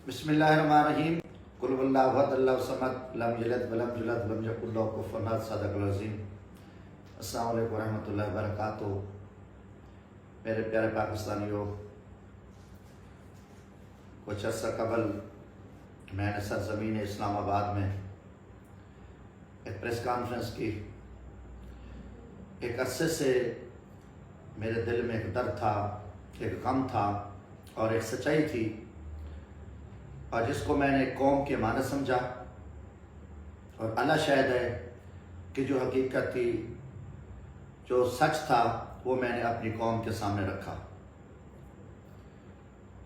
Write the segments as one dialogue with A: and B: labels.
A: بسم اللہ الرحمن الرحیم قل واللہ احد اللہ الصمد لم یلد ولم یولد ولم یکن لہ کفوا احد صدق العظیم۔ السلام علیکم ورحمۃ اللہ وبرکاتہ۔ میرے پیارے پاکستانیوں، کچھ عرصہ قبل میں نے سرزمین اسلام آباد میں ایک پریس کانفرنس کی۔ ایک عرصے سے میرے دل میں ایک درد تھا، ایک غم تھا اور ایک سچائی تھی، اور جس کو میں نے قوم کے معنی سمجھا، اور اللہ شاہد ہے کہ جو حقیقت تھی، جو سچ تھا، وہ میں نے اپنی قوم کے سامنے رکھا،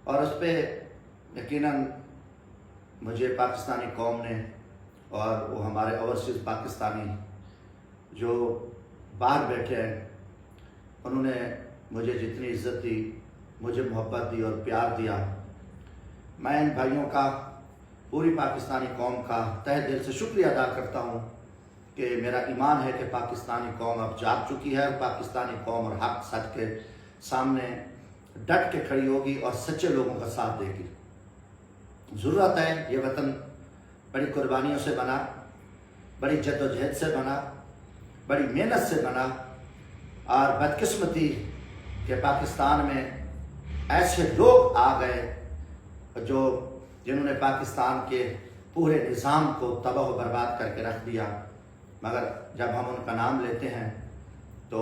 A: اور اس پہ یقیناً مجھے پاکستانی قوم نے اور وہ ہمارے اوورسیز پاکستانی جو باہر بیٹھے ہیں، انہوں نے مجھے جتنی عزت دی، مجھے محبت دی اور پیار دیا، میں ان بھائیوں کا، پوری پاکستانی قوم کا تہ دل سے شکریہ ادا کرتا ہوں کہ میرا ایمان ہے کہ پاکستانی قوم اب جاگ چکی ہے، اور پاکستانی قوم اور حق سچ کے سامنے ڈٹ کے کھڑی ہوگی اور سچے لوگوں کا ساتھ دے گی۔ ضرورت ہے، یہ وطن بڑی قربانیوں سے بنا، بڑی جد و جہد سے بنا، بڑی محنت سے بنا، اور بدقسمتی کہ پاکستان میں ایسے لوگ آ گئے جنہوں نے پاکستان کے پورے نظام کو تباہ و برباد کر کے رکھ دیا، مگر جب ہم ان کا نام لیتے ہیں تو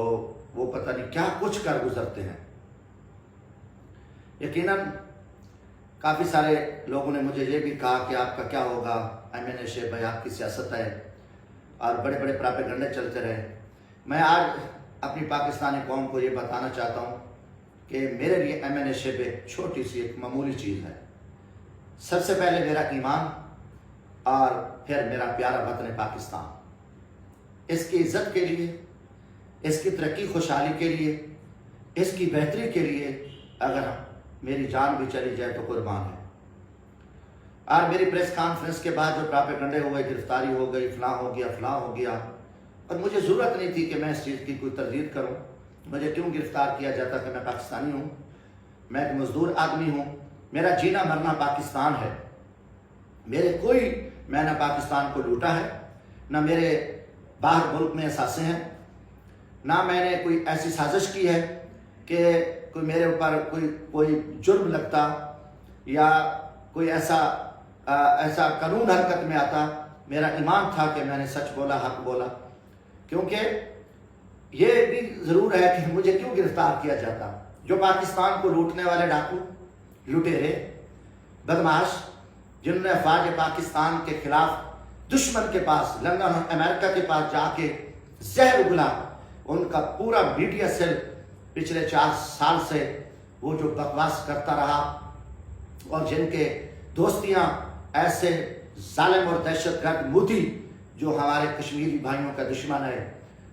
A: وہ پتہ نہیں کیا کچھ کر گزرتے ہیں۔ یقیناً کافی سارے لوگوں نے مجھے یہ بھی کہا کہ آپ کا کیا ہوگا، MNA بھائی آپ کی سیاست ہے، اور بڑے بڑے پراپیگنڈے چلتے رہے۔ میں آج اپنی پاکستانی قوم کو یہ بتانا چاہتا ہوں کہ میرے لیے MNA ایک چھوٹی سی ایک معمولی چیز ہے۔ سب سے پہلے میرا ایمان، اور پھر میرا پیارا وطن پاکستان۔ اس کی عزت کے لیے، اس کی ترقی خوشحالی کے لیے، اس کی بہتری کے لیے اگر میری جان بھی چلی جائے تو قربان ہے۔ اور میری پریس کانفرنس کے بعد جو پراپیگنڈے ہوئے، گرفتاری ہو گئی، فلاں ہو گیا، فلاں ہو گیا، اور مجھے ضرورت نہیں تھی کہ میں اس چیز کی کوئی تردید کروں۔ مجھے کیوں گرفتار کیا جاتا کہ میں پاکستانی ہوں، میں ایک مزدور آدمی ہوں، میرا جینا مرنا پاکستان ہے۔ میں نہ پاکستان کو لوٹا ہے، نہ میرے باہر ملک میں اثاثے ہیں، نہ میں نے کوئی ایسی سازش کی ہے کہ کوئی میرے اوپر کوئی جرم لگتا یا کوئی ایسا قانون حرکت میں آتا۔ میرا ایمان تھا کہ میں نے سچ بولا، حق بولا، کیونکہ یہ بھی ضرور ہے کہ مجھے کیوں گرفتار کیا جاتا۔ جو پاکستان کو لوٹنے والے ڈاکو، لٹیرے، بدماش، جنہوں نے افواج پاکستان کے خلاف دشمن کے پاس، لندن اور امریکہ کے پاس جا کے زہر اگلا، ان کا پورا میڈیا سیل پچھلے 4 سال سے وہ جو بکواس کرتا رہا، اور جن کے دوستیاں ایسے ظالم اور دہشت گرد مودی، جو ہمارے کشمیری بھائیوں کا دشمن ہے،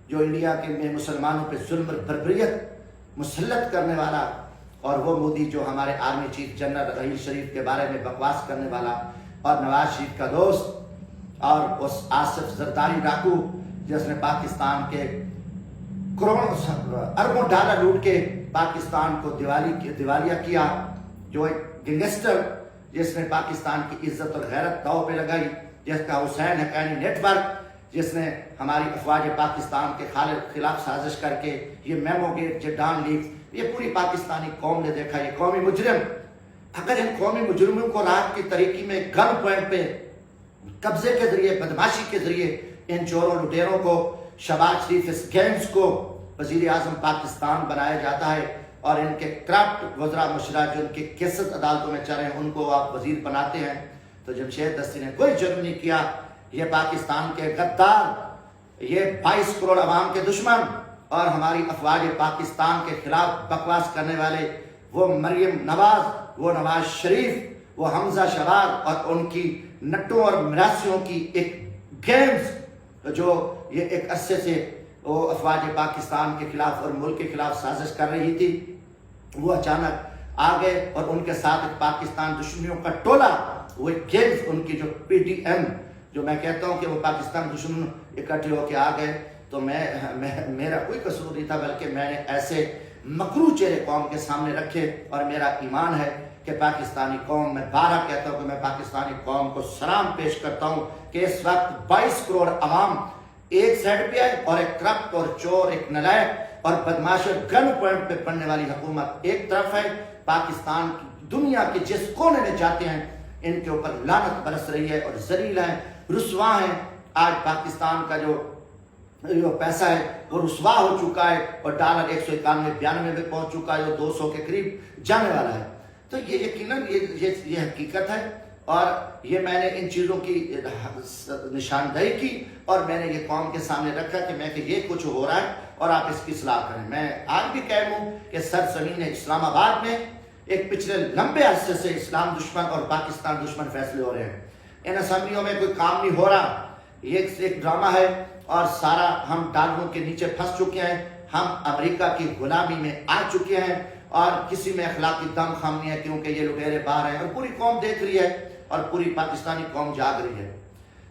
A: جو انڈیا کے میں مسلمانوں پہ ظلم اور بربریت مسلط کرنے والا، اور وہ مودی جو ہمارے آرمی چیف جنرل رحیل شریف کے بارے میں بکواس کرنے والا، اور نواز شریف کا دوست، اور اس آصف زرداری ڈاکو جس نے پاکستان کے کروڑوں اربوں ڈالر لوٹ کے پاکستان کو دیوالیہ کیا، جو ایک گینگسٹر جس نے پاکستان کی عزت اور غیرت داؤ پہ لگائی، جس کا حسین حقانی نیٹ ورک، جس نے ہماری افواج پاکستان کے خلاف سازش کر کے یہ میمو گیٹ، ڈان لیکس، یہ پوری پاکستانی قوم نے دیکھا۔ یہ قومی مجرم، اگر ان قومی مجرموں کو رات کی تاریکی میں گن پوائنٹ پہ قبضے کے ذریعے، بدماشی کے ذریعے ان چوروں لٹیروں کو، شہباز شریف اس گیمز کو وزیر اعظم پاکستان بنایا جاتا ہے، اور ان کے کرپٹ وزراء مشرا جو ان کی کیسز عدالتوں میں چل رہے ہیں، ان کو آپ وزیر بناتے ہیں۔ تو جمشید دستی نے کوئی جرم نہیں کیا۔ یہ پاکستان کے غدار، یہ 22 کروڑ عوام کے دشمن، اور ہماری افواج پاکستان کے خلاف بکواس کرنے والے، وہ مریم نواز، وہ نواز شریف، وہ حمزہ شہباز، اور ان کی نٹوں اور مراسیوں کی ایک گیمز، جو یہ ایک عرصے سے وہ افواج پاکستان کے خلاف اور ملک کے خلاف سازش کر رہی تھی، وہ اچانک آ گئے، اور ان کے ساتھ ایک پاکستان دشمنیوں کا ٹولہ، وہ ایک گیمز، ان کی جو PTM، جو میں کہتا ہوں کہ وہ پاکستان دشمن اکٹھے ہو کے آ گئے، تو میرا کوئی قصور نہیں تھا، بلکہ میں نے ایسے مکروہ چہرے قوم کے سامنے رکھے، اور میرا ایمان ہے کہ پاکستانی قوم، میں بارہ کہتا ہوں کہ میں پاکستانی قوم کو سلام پیش کرتا ہوں کہ اس وقت 22 کروڑ عوام ایک سائڈ پہ ہے اور ایک کرپٹ اور چور، ایک نلائق اور بدماش گن پوائنٹ پہ پڑنے والی حکومت ایک طرف ہے۔ پاکستان کی دنیا کے جس کونے میں جاتے ہیں ان کے اوپر لعنت برس رہی ہے اور ذلیل ہیں، رسوا ہیں۔ آج پاکستان کا جو پیسہ ہے وہ رسوا ہو چکا ہے اور ڈالر 191-92 میں پہنچ چکا ہے، جو 200 کے قریب جانے والا ہے۔ تو یہ یقیناً یہ حقیقت ہے اور یہ میں نے ان چیزوں کی نشاندہی کی اور میں نے یہ قوم کے سامنے رکھا کہ یہ کچھ ہو رہا ہے اور آپ اس کی اصلاح کریں۔ میں آج بھی کہہ ہوں کہ سرزمین اسلام آباد میں ایک پچھلے لمبے عرصے سے اسلام دشمن اور پاکستان دشمن فیصلے ہو رہے ہیں۔ ان اسمبلیوں میں کوئی کام نہیں ہو رہا، یہ ایک ڈرامہ ہے اور سارا ہم ڈالروں کے نیچے پھنس چکے ہیں، ہم امریکہ کی غلامی میں آ چکے ہیں اور کسی میں اخلاقی دم خم نہیں ہے کیونکہ یہ لٹیرے باہر ہیں اور پوری قوم دیکھ رہی ہے اور پوری پاکستانی قوم جاگ رہی ہے۔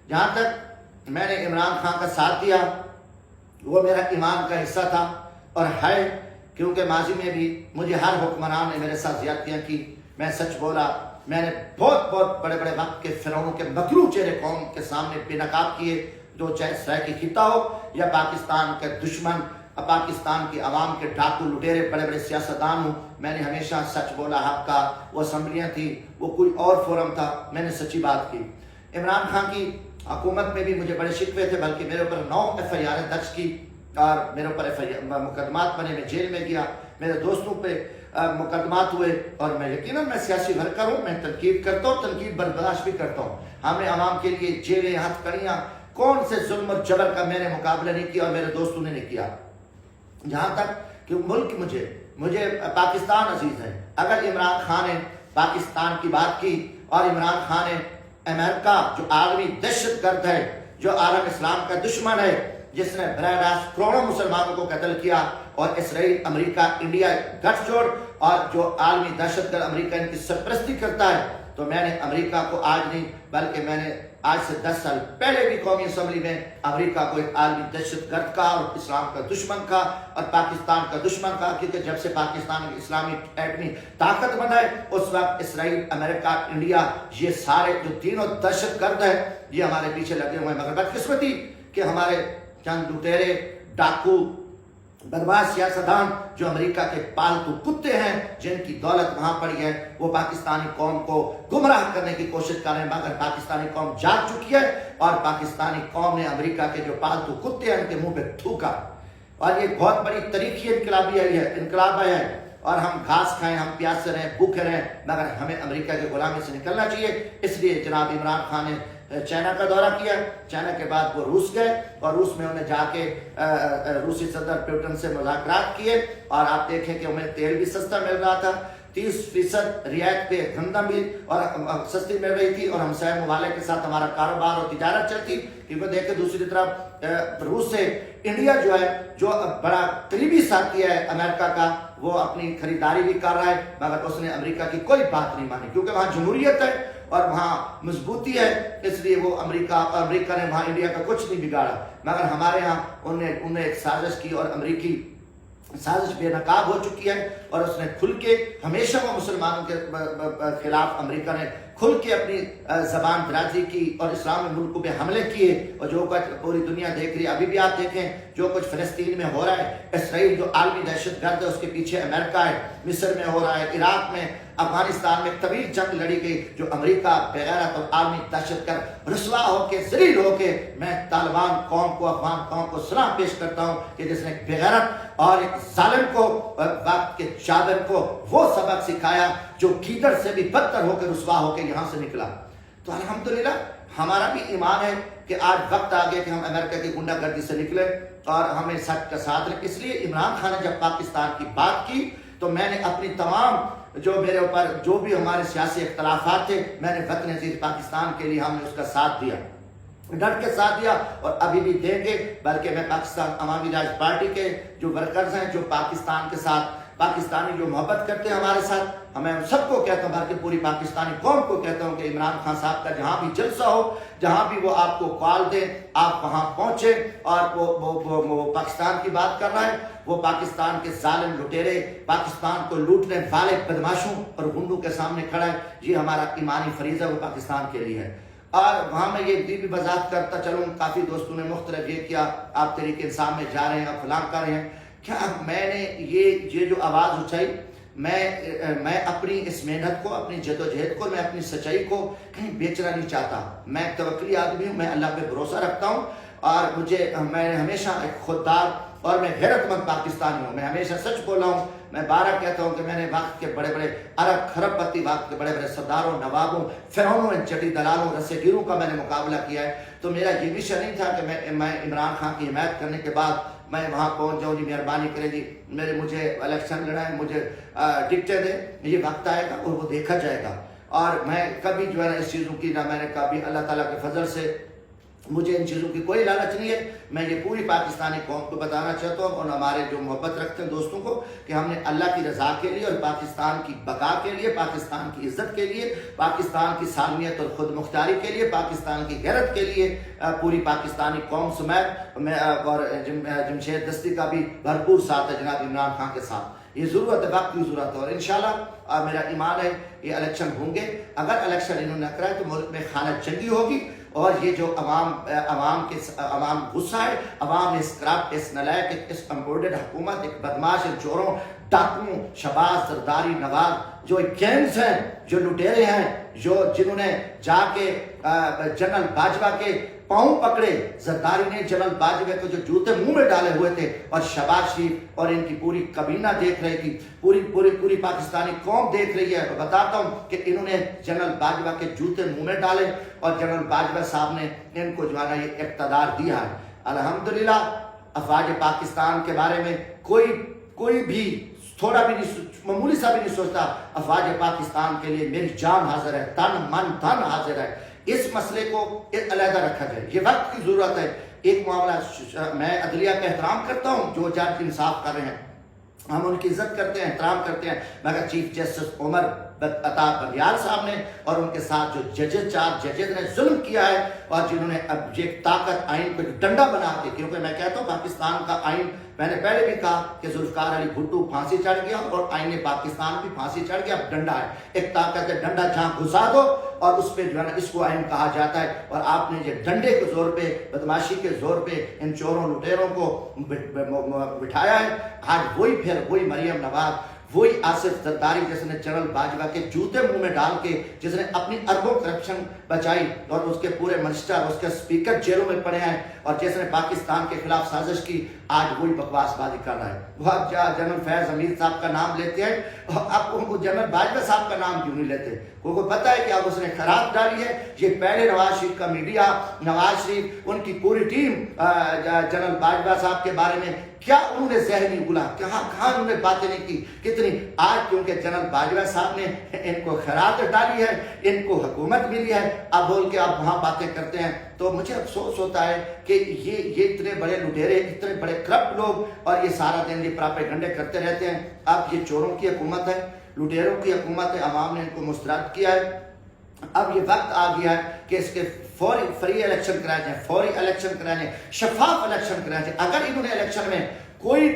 A: جہاں تک میں نے عمران خان کا ساتھ دیا وہ میرا ایمان کا حصہ تھا اور ہے، کیونکہ ماضی میں بھی مجھے ہر حکمران نے میرے ساتھ زیادتیاں کی، میں سچ بولا، میں نے بہت بڑے بڑے وقت کے فرعونوں کے مکروہ چہرے قوم کے سامنے بے نقاب کیے، جو چاہے سرائیکی خطہ ہو یا پاکستان کے دشمن، پاکستان کی عوام کے ڈاکو لٹیرے بڑے بڑے سیاستدان ہوں، میں نے ہمیشہ سچ بولا حق کا۔ وہ اسمبلیاں تھیں، وہ کوئی اور فورم تھا، میں نے سچی بات کی۔ عمران خان کی حکومت میں بھی مجھے بڑے شکوے تھے، بلکہ میرے اوپر 9 FIR درج کی اور میرے اوپر مقدمات بنے، میں جیل میں گیا، میرے دوستوں پہ مقدمات ہوئے اور میں یقیناً میں سیاسی ورکر ہوں، میں تنقید کرتا ہوں، تنقید برداشت بھی کرتا ہوں۔ ہم نے عوام کے لیے جیلیں، ہتھ کڑیاں، کون سے ظلم اور جبر کا میں نے مقابلہ نہیں کیا اور میرے دوستوں نے نہیں کیا۔ جہاں تک کہ ملک مجھے پاکستان عزیز ہے، اگر عمران خان نے پاکستان کی بات کی اور عمران خان نے امریکہ جو عالمی دہشت گرد ہے، جو عالم اسلام کا دشمن ہے، جس نے براہ راست کروڑوں مسلمانوں کو قتل کیا، اور اسرائیل، امریکہ، انڈیا گٹھ جوڑ اور جو عالمی دہشت گرد امریکہ ان کی سرپرستی کرتا ہے، تو میں نے امریکہ کو آج نہیں بلکہ میں نے آج سے 10 سال پہلے بھی قومی اسمبلی میں امریکہ کو ایک عالمی دہشت گرد کا اور اسلام کا دشمن کا اور پاکستان کا دشمن کا، کیونکہ جب سے پاکستان اسلامی ایٹمی طاقت بنا ہے اس وقت اسرائیل، امریکہ، انڈیا، یہ سارے جو تینوں دہشت گرد ہیں یہ ہمارے پیچھے لگے ہوئے ہیں۔ مگر بدقسمتی کہ ہمارے چند لٹیرے، ڈاکو، بدماش سیاستدان جو امریکہ کے پالتو کتے ہیں، جن کی دولت وہاں پڑی ہے، وہ پاکستانی قوم کو گمراہ کرنے کی کوشش کر رہے ہیں، مگر پاکستانی قوم جاگ چکی ہے اور پاکستانی قوم نے امریکہ کے جو پالتو کتے ہیں ان کے منہ پہ تھوکا اور یہ بہت بڑی تاریخی انقلاب آیا ہے اور ہم گھاس کھائیں، ہم پیاسے رہیں، بھوکے رہیں، مگر ہمیں امریکہ کے غلامی سے نکلنا چاہیے۔ اس لیے جناب عمران خان نے چائنا کا دورہ کیا، چائنا کے بعد وہ روس گئے اور روس میں انہیں جا کے روسی صدر پوٹن سے مذاکرات کیے اور آپ دیکھیں کہ انہیں تیل بھی سستا مل رہا تھا، 30% رعایت پہ گندم بھی اور سستی مل رہی تھی اور ہمسائے ممالک کے ساتھ ہمارا کاروبار اور تجارت چلتی، کیونکہ دیکھیں دوسری طرف روس سے انڈیا جو ہے، جو بڑا قریبی ساتھی ہے امریکہ کا، وہ اپنی خریداری بھی کر رہا ہے، مگر اس نے امریکہ کی کوئی بات نہیں مانی، کیونکہ وہاں جمہوریت ہے اور وہاں مضبوطی ہے، اس لیے وہ امریکہ نے وہاں انڈیا کا کچھ نہیں بگاڑا، مگر ہمارے ہاں انہیں ایک سازش کی اور امریکی سازش بے نقاب ہو چکی ہے اور اس نے کھل کے ہمیشہ وہ مسلمانوں کے خلاف امریکہ نے کھل کے اپنی زبان درازی کی اور اسلامی ملکوں پہ حملے کیے اور جو کچھ پوری دنیا دیکھ رہی ہے، ابھی بھی آپ دیکھیں جو کچھ فلسطین میں ہو رہا ہے، اسرائیل جو عالمی دہشت گرد ہے اس کے پیچھے امریکہ ہے، مصر میں ہو رہا ہے، عراق میں، افغانستان میں طویل جنگ لڑی گئی جو امریکہ بغیرت اور عالمی دہشت گرد رسوا ہو کے ذلیل ہو کے، میں طالبان قوم کو، افغان قوم کو سلام پیش کرتا ہوں کہ جس نے بغیرت اور ایک ظالم کو، وقت کے چادر کو وہ سبق سکھایا جو کیدر سے بھی بدتر ہو کے رسوا ہو کے یہاں سے نکلا۔ تو الحمدللہ ہمارا بھی ایمان ہے کہ آج وقت آ گیا کہ ہم امریکہ کی گنڈا گردی سے نکلے اور ہمیں سچ کا ساتھ لیں۔ اس لیے عمران خان نے جب پاکستان کی بات کی تو میں نے اپنی تمام جو میرے اوپر جو بھی ہمارے سیاسی اختلافات تھے، میں نے وطن عزیز پاکستان کے لیے ہم نے اس کا ساتھ دیا، ڈٹ کے ساتھ دیا اور ابھی بھی دیں گے، بلکہ میں پاکستان عوامی راج پارٹی کے جو ورکرز ہیں، جو پاکستان کے ساتھ، پاکستانی جو محبت کرتے ہیں ہمارے ساتھ، ہمیں سب کو کہتا ہوں، بلکہ پوری پاکستانی قوم کو کہتا ہوں کہ عمران خان صاحب کا جہاں بھی جلسہ ہو، جہاں بھی وہ آپ کو کال دیں، آپ وہاں پہنچے اور وہ پاکستان کی بات کر رہا ہے وہ پاکستان کے ظالم لٹیرے، پاکستان کو لوٹنے والے بدماشوں اور گنڈوں کے سامنے کھڑا ہے۔ یہ ہمارا ایمانی فریضہ وہ پاکستان کے لیے ہے۔ اور وہاں میں یہ بھی وضاحت کرتا چلوں، کافی دوستوں نے مختلف یہ کیا آپ طریق انصاف میں جا رہے ہیں، آپ فلاں کر رہے ہیں، کیا میں نے یہ جو آواز اٹھائی، میں اپنی اس محنت کو، اپنی جدوجہد کو، میں اپنی سچائی کو کہیں بیچنا نہیں چاہتا۔ میں ایک توکلی آدمی ہوں، میں اللہ پہ بھروسہ رکھتا ہوں، اور میں ہمیشہ ایک خوددار اور میں غیرت مند پاکستانی ہوں۔ میں ہمیشہ سچ بولا ہوں۔ میں بارہ کہتا ہوں کہ میں نے وقت کے بڑے بڑے عرب خرب پتی وقت کے بڑے بڑے سرداروں، نوابوں، فرعونوں، چٹی دلالوں، رسے گیروں کا میں نے مقابلہ کیا ہے۔ تو میرا یہ مشن نہیں تھا کہ میں عمران خان کی حمایت کرنے کے بعد میں وہاں پہنچ جاؤں، جی مہربانی کریں جی مجھے الیکشن لڑائیں، مجھے ٹکٹیں دیں، یہ وقت آئے گا اور وہ دیکھا جائے گا۔ اور میں کبھی جو ہے نا اس چیزوں کی، نہ میں نے کبھی اللہ تعالیٰ کے فضل سے مجھے ان چیزوں کی کوئی لالچ نہیں ہے۔ میں یہ پوری پاکستانی قوم کو بتانا چاہتا ہوں اور ہمارے جو محبت رکھتے ہیں دوستوں کو، کہ ہم نے اللہ کی رضا کے لیے اور پاکستان کی بقا کے لیے، پاکستان کی عزت کے لیے، پاکستان کی سالمیت اور خود مختاری کے لیے، پاکستان کی غیرت کے لیے پوری پاکستانی قوم سمیت اور جمشید دستی کا بھی بھرپور ساتھ ہے جناب عمران خان کے ساتھ۔ یہ ضرورت ہے، وقت کی ضرورت ہے، اور انشاءاللہ میرا ایمان ہے یہ الیکشن ہوں گے۔ اگر الیکشن انہوں نے کرائے تو ملک میں خانہ جنگی ہوگی، اور یہ جو عوام غصہ ہے، عوام اس کرپٹ، اس نالائق، اس امپورٹڈ حکومت، ایک بدماش، چوروں، ڈاکوں، شہباز، زرداری، نواز، جو گینگز ہیں، جو لٹیرے ہیں، جنہوں نے جا کے جنرل باجوہ کے پاؤں پکڑے، زرداری نے جنرل باجوہ کو جو جوتے منہ میں ڈالے ہوئے تھے، اور شہباز شریف اور ان کی پوری کابینہ دیکھ رہی تھی، پوری پاکستانی قوم دیکھ رہی ہے۔ میں بتاتا ہوں کہ انہوں نے جنرل باجوہ کے جوتے منہ میں ڈالے، اور جنرل باجوہ صاحب نے ان کو جو ہے نا یہ اقتدار دیا ہے۔ الحمدللہ افواج پاکستان کے بارے میں کوئی بھی تھوڑا بھی نہیں، معمولی سا بھی نہیں سوچتا۔ افواج پاکستان کے لیے میری جان حاضر ہے، تن من دھن حاضر ہے۔ اس مسئلے کو علیحدہ رکھا جائے، یہ وقت کی ضرورت ہے۔ ایک معاملہ، میں عدلیہ کا احترام کرتا ہوں، جو جج انصاف کر رہے ہیں ہم ان کی عزت کرتے ہیں، احترام کرتے ہیں، مگر چیف جسٹس عمر عطا بندیال صاحب نے اور ان کے ساتھ جو چار ججز نے ظلم کیا ہے، اور جنہوں نے اب یہ طاقت آئین کو ڈنڈا بنا کے، کیونکہ میں کہتا ہوں پاکستان کا آئین، میں نے پہلے بھی کہا کہ ذوالفقار علی بھٹو پھانسی چڑھ گیا اور آئین پاکستان بھی پھانسی چڑھ گیا، اب ڈنڈا ہے، ایک طاقت ہے، ڈنڈا جہاں گھسا دو اور اس پہ جو ہے نا اس کو آئین کہا جاتا ہے۔ اور آپ نے یہ ڈنڈے کے زور پہ، بدماشی کے زور پہ ان چوروں لٹیروں کو بٹھایا ہے۔ آج وہی مریم نواز، وہی آصف زرداری جس نے جنرل باجوہ کے جوتے منہ میں ڈال کے، جس نے اپنی اربوں کرپشن بچائی اور اس کے پورے منسٹر، اس کے اسپیکر جیلوں میں پڑے ہیں، اور جس نے پاکستان کے خلاف سازش کی، آج وہی بکواس بازی کر رہا ہے۔ وہ جنرل فیض حمید صاحب کا نام لیتے ہیں، اب وہ جنرل باجوہ صاحب کا نام کیوں نہیں لیتے؟ کو پتہ ہے کہ اب اس نے خراب ڈالی ہے۔ یہ پہلے نواز شریف کا میڈیا، نواز شریف، ان کی پوری ٹیم جنرل باجوہ صاحب کے بارے میں کیا انہوں نے ذہنی گلا، کہاں انہوں نے باتیں نہیں کی، کتنی آج کیونکہ جنرل باجوہ صاحب نے ان کو خیرات ڈالی ہے، ان کو حکومت ملی ہے، اب بول کے آپ وہاں باتیں کرتے ہیں، تو مجھے افسوس ہوتا ہے کہ یہ اتنے بڑے لٹیرے، اتنے بڑے کرپٹ لوگ، اور یہ سارا دن یہ پراپیگنڈے کرتے رہتے ہیں۔ اب یہ چوروں کی حکومت ہے، لٹیروں کی حکومت ہے، عوام نے ان کو مسترد کیا ہے۔ اب یہ وقت آ گیا ہے کہ اس کے فری الیکشن کرائے جائیں، فوری الیکشن کرائے جائیں، شفاف الیکشن کرائے جائیں۔ اگر انہوں نے الیکشن میں کوئی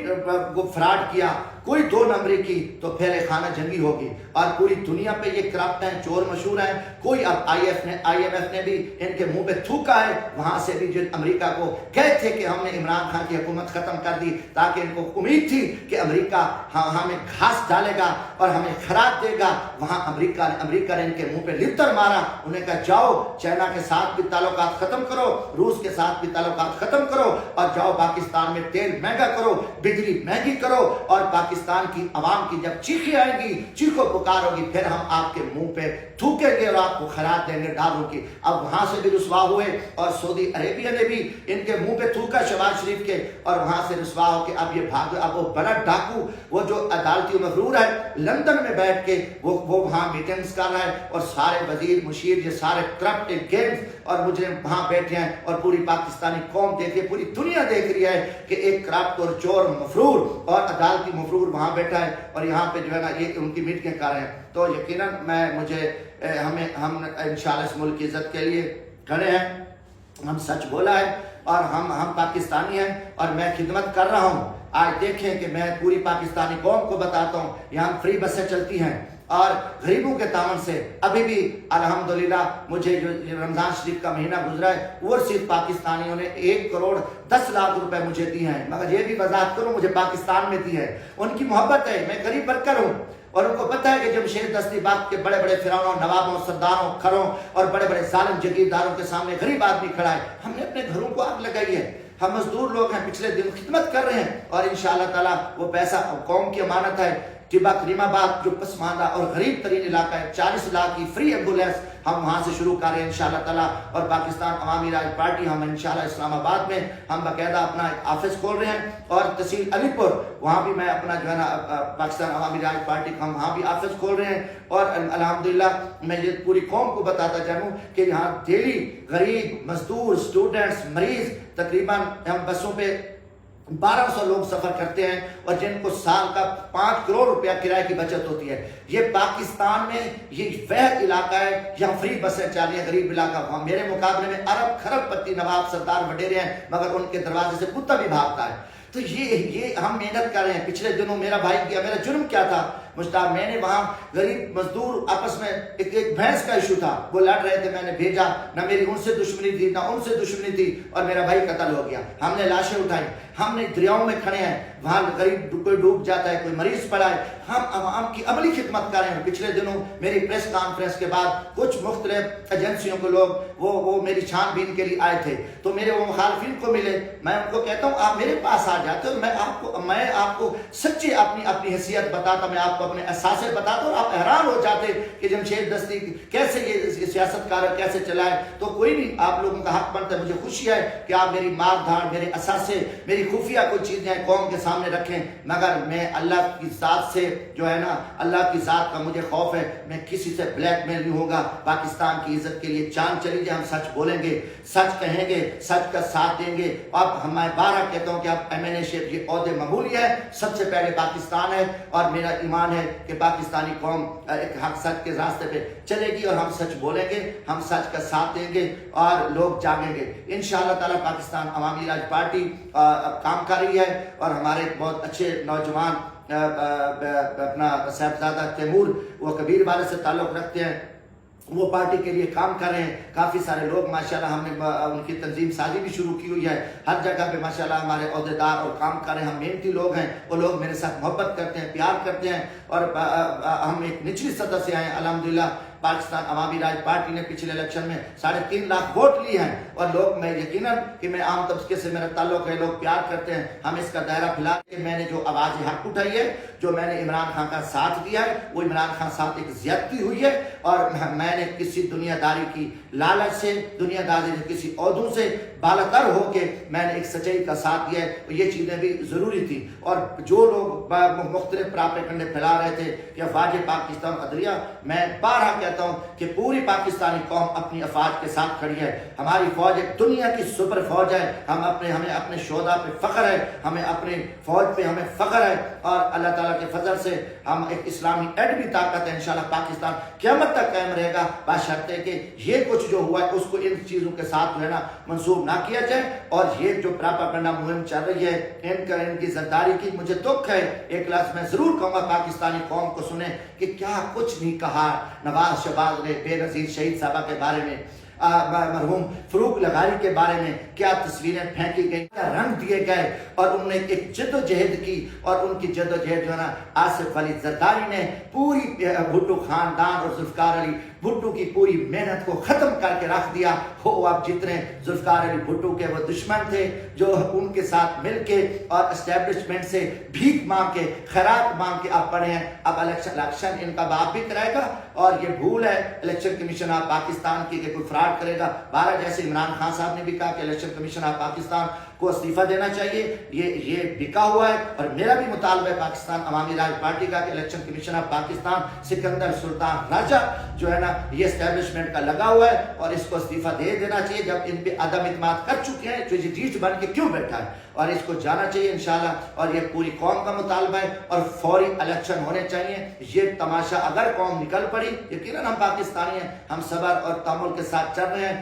A: فراڈ کیا، کوئی دو نمبری کی، تو پھر خانہ جنگی ہوگی، اور پوری دنیا پہ یہ کرپٹ ہیں، چور مشہور ہیں۔ کوئی اب آئی ایم ایف نے بھی ان کے منہ پہ تھوکا ہے، وہاں سے بھی جو امریکہ کو کہے تھے کہ ہم نے عمران خان کی حکومت ختم کر دی، تاکہ ان کو امید تھی کہ امریکہ ہمیں گھاس ڈالے گا اور ہمیں خراج دے گا، وہاں امریکہ نے ان کے منہ پہ لپتر مارا۔ انہیں کہا جاؤ چائنا کے ساتھ بھی تعلقات ختم کرو، روس کے ساتھ بھی تعلقات ختم کرو، اور جاؤ پاکستان میں تیل مہنگا کرو، بجلی مہنگی کرو، اور پاکستان کی عوام کی جب چیخیں آئیں گی، چیخو پکار ہوگی، پھر ہم آپ کے منہ پہ تھوکیں گے اور آپ کو خراج دیں گے ڈالوں کی۔ اب وہاں سے بھی رسوا ہوئے، اور سعودی عربیہ نے بھی ان کے منہ پہ تھوکا شہباز شریف کے، اور وہاں سے رسوا ہو کے اب یہ بھاگ، اب وہ بڑا ڈاکو، وہ جو عدالتی مغرور ہے، لندن میں بیٹھ کے وہ وہاں میٹنگز کر رہا ہے، اور سارے وزیر مشیر، یہ سارے کرپٹ گینگز اور مجرم وہاں بیٹھے ہیں، اور پوری پاکستانی قوم دیکھ رہی ہے، پوری دنیا دیکھ رہی ہے کہ ایک کرپٹ اور چور مفرور اور عدالتی مفرور وہاں بیٹھا ہے، اور یہاں پہ جو ہے نا یہ ان کی میٹنگیں کر رہے ہیں۔ تو یقیناً ہم انشاءاللہ اس ملک کی عزت کے لیے کھڑے ہیں، ہم سچ بولا ہے، اور ہم پاکستانی ہیں، اور میں خدمت کر رہا ہوں۔ آج دیکھیں کہ میں پوری پاکستانی قوم کو بتاتا ہوں، یہاں فری بسیں چلتی ہیں اور غریبوں کے تعاون سے ابھی بھی الحمدللہ مجھے جو رمضان شریف کا مہینہ گزرا ہے اوورسیز پاکستانیوں نے 1,10,00,000 روپے مجھے دی ہیں، مگر یہ بھی وضاحت کروں مجھے پاکستان میں دی ہے، ان کی محبت ہے، میں غریب ورکر ہوں اور ان کو پتہ ہے کہ جمشید دستی بات کے بڑے بڑے فرعونوں، نوابوں، سرداروں، کھروں اور بڑے بڑے ظالم جگیرداروں کے سامنے غریب آدمی کھڑا ہے، ہم نے اپنے گھروں کو آگ لگائی ہے، ہم مزدور لوگ ہیں، پچھلے دن خدمت کر رہے ہیں اور انشاءاللہ تعالیٰ وہ پیسہ قوم کی امانت ہے۔ ٹیبا کریم آباد جو پسماندہ اور غریب ترین علاقہ ہے، 40 لاکھ کی فری ایمبولینس ہم وہاں سے شروع کر رہے ہیں انشاءاللہ تعالیٰ، اور پاکستان عوامی راج پارٹی ہم انشاءاللہ اسلام آباد میں ہم باقاعدہ اپنا ایک آفس کھول رہے ہیں، اور تحصیل علی پور وہاں بھی میں اپنا جو ہے نا پاکستان عوامی راج پارٹی کا ہم وہاں بھی آفس کھول رہے ہیں، اور الحمدللہ میں یہ پوری قوم کو بتاتا چاہوں کہ یہاں ڈیلی غریب، مزدور، اسٹوڈنٹس، مریض تقریباً ہم بسوں پہ 1200 لوگ سفر کرتے ہیں اور جن کو سال کا 5 کروڑ روپیہ کرائے کی بچت ہوتی ہے۔ یہ پاکستان میں یہ وہ علاقہ ہے جہاں فری بسیں چل رہی ہیں، غریب علاقہ، میرے مقابلے میں ارب خرب پتی نواب سردار وڈیرے ہیں مگر ان کے دروازے سے کتا بھی بھاگتا ہے۔ تو یہ ہم محنت کر رہے ہیں۔ پچھلے دنوں میرا بھائی کیا، میرا جرم کیا تھا مشتاق، میں نے وہاں غریب مزدور آپس میں ایک بھینس کا ایشو تھا، وہ لڑ رہے تھے، میں نے بھیجا، نہ میری ان سے دشمنی تھی نہ ان سے دشمنی تھی، اور میرا بھائی قتل ہو گیا۔ ہم نے لاشیں اٹھائی، ہم نے دریاؤں میں کھڑے ہیں، وہاں غریب کوئی ڈوب جاتا ہے، کوئی مریض پڑا ہے، ہم عوام کی عملی خدمت کر رہے ہیں۔ پچھلے دنوں میری پریس کانفرنس کے بعد کچھ مختلف ایجنسیوں کے لوگ وہ میری چھان بین کے لیے آئے تھے، تو میرے وہ مخالفین کو ملے، میں ان کو کہتا ہوں آپ میرے پاس آ جاتے ہو، میں آپ کو سچی اپنی حیثیت بتاتا، میں آپ کو اپنے احساسے بتاتا ہوں، آپ حیران ہو جاتے کہ جمشید دستی کیسے یہ سیاست کار کیسے چلائے۔ تو کوئی نہیں، آپ لوگوں کا حق بنتا ہے، مجھے خوشی ہے کہ آپ میری مار دھاڑ، میرے احساسے، میری خفیہ کوئی چیزیں قوم کے سامنے رکھیں، مگر میں اللہ کی ذات سے جو ہے نا، اللہ کی ذات کا مجھے خوف ہے، میں کسی سے بلیک میل نہیں ہوگا۔ پاکستان کی عزت کے لیے جان چلی جائے، ہم سچ بولیں گے، سچ کہیں گے، سچ کا ساتھ دیں گے۔ اب میں بارہ کہتا ہوں کہ اب MNA شپ یہ عہدے معمولی ہے، سب سے پہلے پاکستان ہے، اور میرا ایمان ہے کہ پاکستانی قوم ایک حق سچ کے راستے پہ چلے گی، اور ہم سچ بولیں گے، ہم سچ کا ساتھ دیں گے اور لوگ جاگیں گے انشاءاللہ تعالیٰ۔ پاکستان عوامی راج پارٹی کام کر رہی ہے، اور ہمارے بہت اچھے نوجوان اپنا صاحبزادہ تیمور وہ کبیر والے سے تعلق رکھتے ہیں، وہ پارٹی کے لیے کام کر رہے ہیں۔ کافی سارے لوگ ماشاءاللہ ہم نے ان کی تنظیم سازی بھی شروع کی ہوئی ہے، ہر جگہ پہ ماشاءاللہ ہمارے عہدیدار اور کام کر رہے ہیں، ہم محنتی لوگ ہیں، وہ لوگ میرے ساتھ محبت کرتے ہیں، پیار کرتے ہیں، اور ہم ایک نچلی سطح سے آئے ہیں الحمدللہ۔ پاکستان عوامی راج پارٹی نے پچھلے الیکشن میں 3.5 لاکھ ووٹ لیے ہیں، اور لوگ میں یقیناً کہ میں عام طبقے سے میرا تعلق ہے، لوگ پیار کرتے ہیں، ہم اس کا دائرہ پھیلا کے میں نے جو آواز حق اٹھائی ہے، جو میں نے عمران خان کا ساتھ دیا ہے، وہ عمران خان ساتھ ایک زیادتی ہوئی ہے، اور میں نے کسی دنیا داری کی لالچ سے، دنیا داری سے، کسی عہدوں سے بالاتر ہو کے میں نے ایک سچائی کا ساتھ دیا ہے، یہ چیزیں بھی ضروری تھی۔ اور جو لوگ مختلف پراپیگنڈے پھیلا رہے تھے کہ افواج پاکستان عدلیہ، میں بارہا کہتا ہوں کہ پوری پاکستانی قوم اپنی افواج کے ساتھ کھڑی ہے، ہماری فوج ایک دنیا کی سپر فوج ہے، ہمیں اپنے شہداء پہ فخر ہے، ہمیں اپنی فوج پہ ہمیں فخر ہے، اور اللہ تعالیٰ کے فضل سے ہم ایک اسلامی ایٹمی طاقت ہے، انشاءاللہ پاکستان قیامت تک قائم رہے گا، بشرطے کہ یہ کچھ جو ہوا ہے اس کو ان چیزوں کے ساتھ جو ہے نا منسوب نہ کیا جائے، اور یہ جو پراپاگنڈا مہم چل رہی ہے ان کی زرداری کی مجھے دکھ ہے۔ ایک لفظ میں ضرور کہوں گا پاکستانی قوم کو سنیں کہ کیا کچھ نہیں کہا نواز شہباز نے بے نظیر شہید صاحبہ کے بارے میں، مرحوم فروغ لغاری کے بارے میں کیا تصویریں پھینکی گئی، کیا رنگ دیے گئے، اور انہوں نے ایک جد و جہد کی، اور ان کی جد و جہد جو ہے نا آصف علی زرداری نے پوری بھٹو خاندان اور ذوالفقار علی بھٹو کی پوری محنت کو ختم کر کے رکھ دیا ہو۔ اب جتنے ذوالفقار علی بھٹو کے وہ دشمن تھے جو ان کے ساتھ مل کے اور اسٹیبلشمنٹ سے بھیک مانگ کے، خیرات مانگ کے آپ پڑے ہیں، اب الیکشن ان کا باپ بھی کرائے گا، اور یہ بھول ہے الیکشن کمیشن آف پاکستان کی کہ کوئی فراڈ کرے گا۔ بارہ جیسے عمران خان صاحب نے بھی کہا کہ الیکشن کمیشن آف پاکستان کو استعفیٰ دینا چاہیے، یہ بکا ہوا ہے، اور میرا بھی مطالبہ ہے پاکستان عوامی راج پارٹی کا کہ Election Commission of Pakistan Sikandar Sultan Raja جو ہے نا یہ اسٹیبلشمنٹ کا لگا ہوا ہے، اور اس کو استعفیٰ دے دینا چاہیے جب ان پہ عدم اعتماد کر چکے ہیں، جو جیٹ بن کے کیوں بیٹھا ہے، اور اس کو جانا چاہیے انشاءاللہ، اور یہ پوری قوم کا مطالبہ ہے، اور فوری الیکشن ہونے چاہیے۔ یہ تماشا اگر قوم نکل پڑی، یقیناً ہم پاکستانی ہیں، ہم صبر اور تحمل کے ساتھ چل رہے ہیں